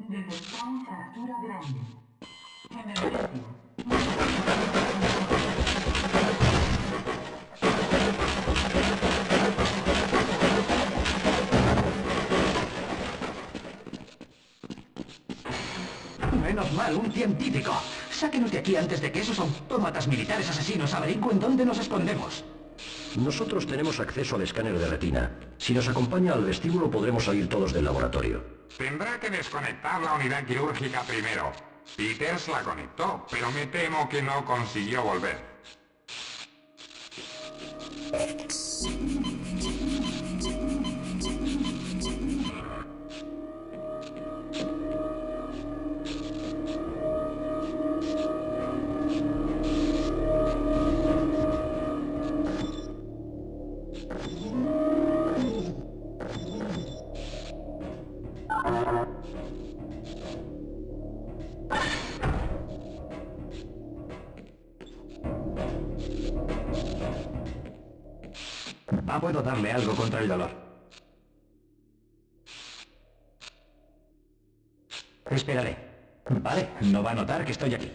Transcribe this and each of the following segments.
Detectamos fractura grande. Emergencia. Menos mal, un científico. Sáquenos de aquí antes de que esos autómatas militares asesinos averigüen dónde nos escondemos. Nosotros tenemos acceso al escáner de retina. Si nos acompaña al vestíbulo podremos salir todos del laboratorio. Tendrá que desconectar la unidad quirúrgica primero. Peters la conectó, pero me temo que no consiguió volver. Puedo darle algo contra el dolor. Esperaré. Vale, no va a notar que estoy aquí.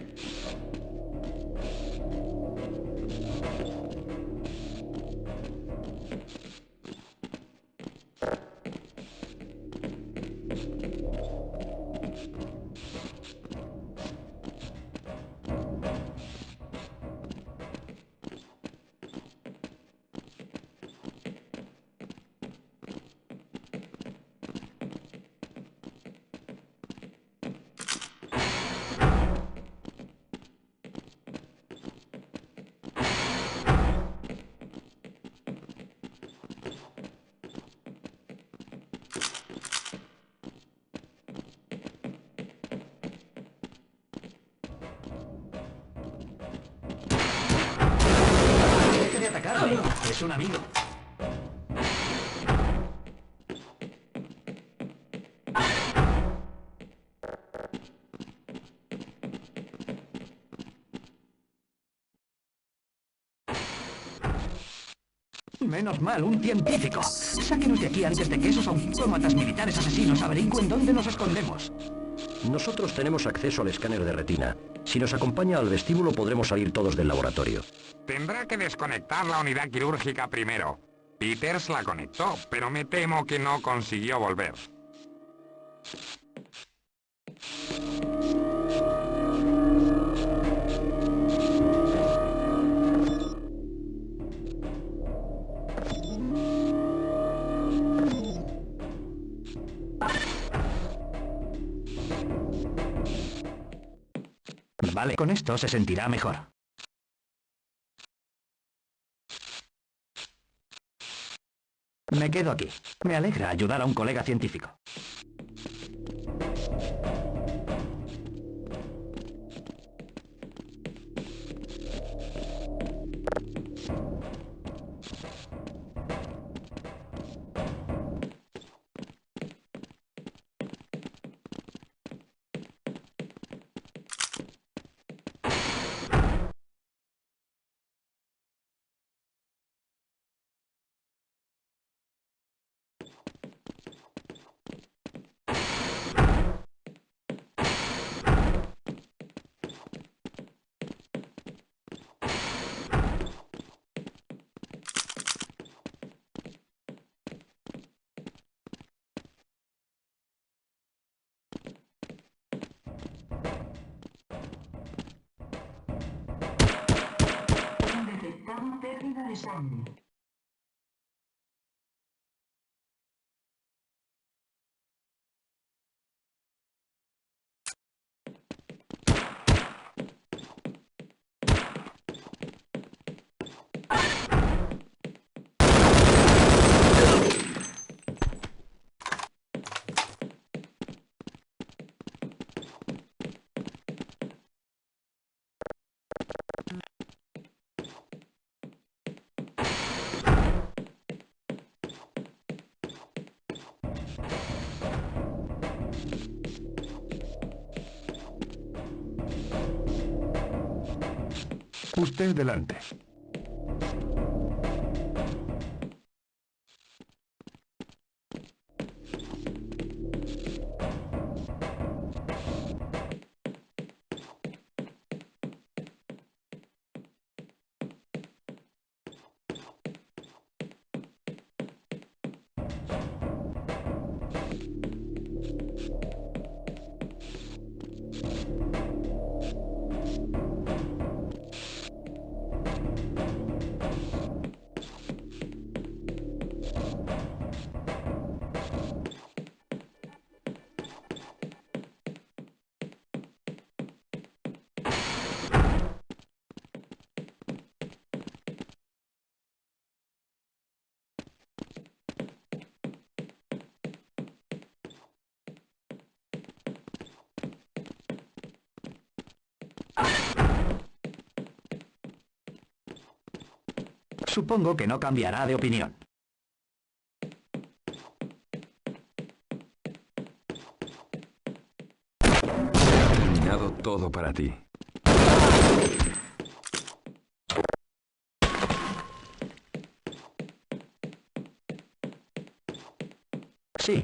Deje de atacarme. Es un amigo. Menos mal, un científico. Sáquenos de aquí antes de que esos autómatas militares asesinos averigüen dónde nos escondemos. Nosotros tenemos acceso al escáner de retina. Si nos acompaña al vestíbulo podremos salir todos del laboratorio. Tendrá que desconectar la unidad quirúrgica primero. Peters la conectó, pero me temo que no consiguió volver. Vale, con esto se sentirá mejor. Me quedo aquí. Me alegra ayudar a un colega científico. Detectado pérdida de sangre. Usted delante. Supongo que no cambiará de opinión. He eliminado todo para ti. Sí.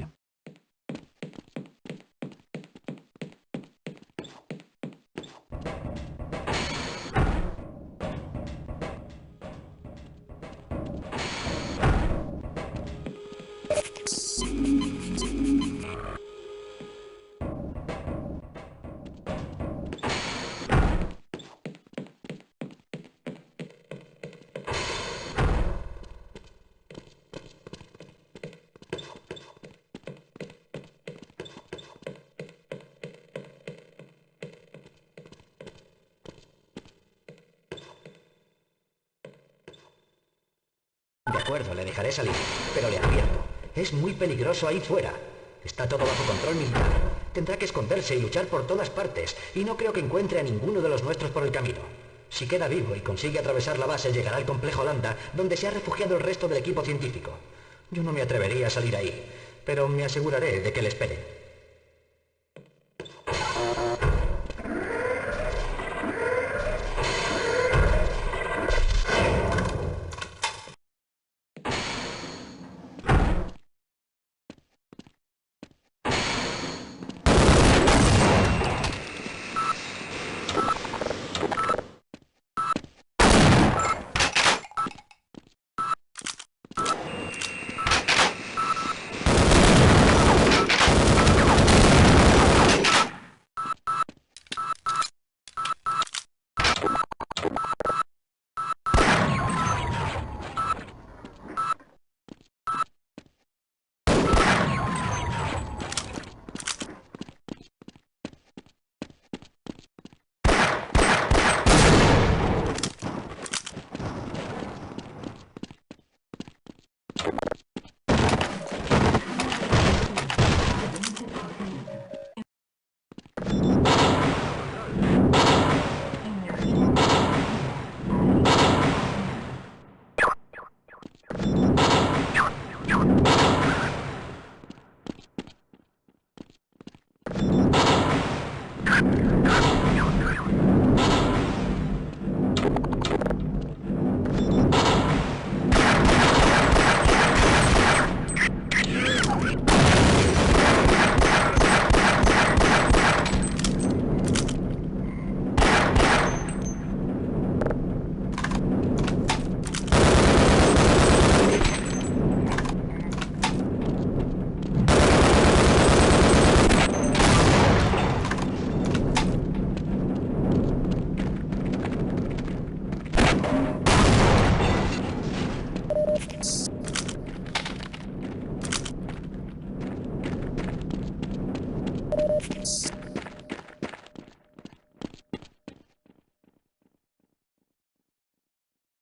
De acuerdo, le dejaré salir, pero le advierto, es muy peligroso ahí fuera. Está todo bajo control militar. Tendrá que esconderse y luchar por todas partes, y no creo que encuentre a ninguno de los nuestros por el camino. Si queda vivo y consigue atravesar la base, llegará al complejo Lambda, donde se ha refugiado el resto del equipo científico. Yo no me atrevería a salir ahí, pero me aseguraré de que le esperen.